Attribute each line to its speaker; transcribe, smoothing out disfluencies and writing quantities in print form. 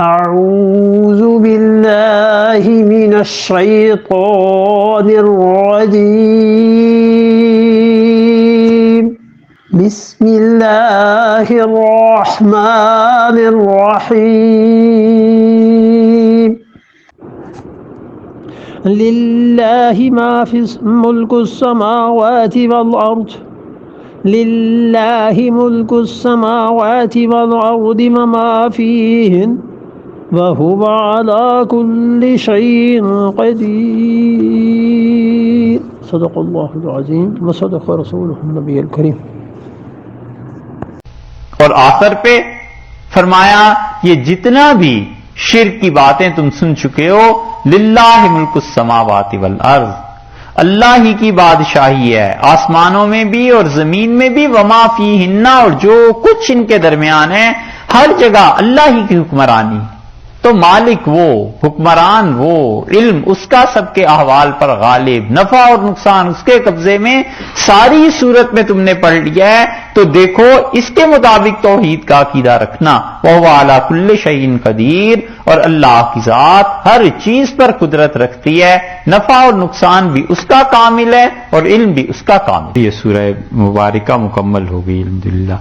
Speaker 1: أعوذ بالله من الشيطان الرجيم بسم الله الرحمن الرحيم لله ما في ملك السماوات والأرض لله ملك السماوات والأرض وما فيهن وهو على كل شيء قدير صدق الله العظيم وصدق رسوله النبي الكريم।
Speaker 2: और आखिर पे फरमाया ये जितना भी शिर्क की बातें तुम सुन चुके हो, लिल्लाहि मुल्कुस समावाति वल अर्ज़, अल्लाह ही की बादशाही है आसमानों में भी और जमीन में भी, वमा फीहिन्ना, और जो कुछ इनके दरमियान है, हर जगह अल्लाह ही की हुक्मरानी। तो मालिक वो, हुक्मरान वो, इल्म उसका सबके अहवाल पर गालिब, नफा और नुकसान उसके कब्जे में, सारी सूरत में तुमने पढ़ लिया है। तो देखो इसके मुताबिक तौहीद का अकीदा रखना। वह अला कुल्ले शैइन कदीर, और अल्लाह की जात हर चीज पर कुदरत रखती है, नफा और नुकसान भी उसका कामिल है और इल्म भी उसका कामिल। ये सूरह मुबारका मुकम्मल हो गई अल्हम्दुलिल्लाह।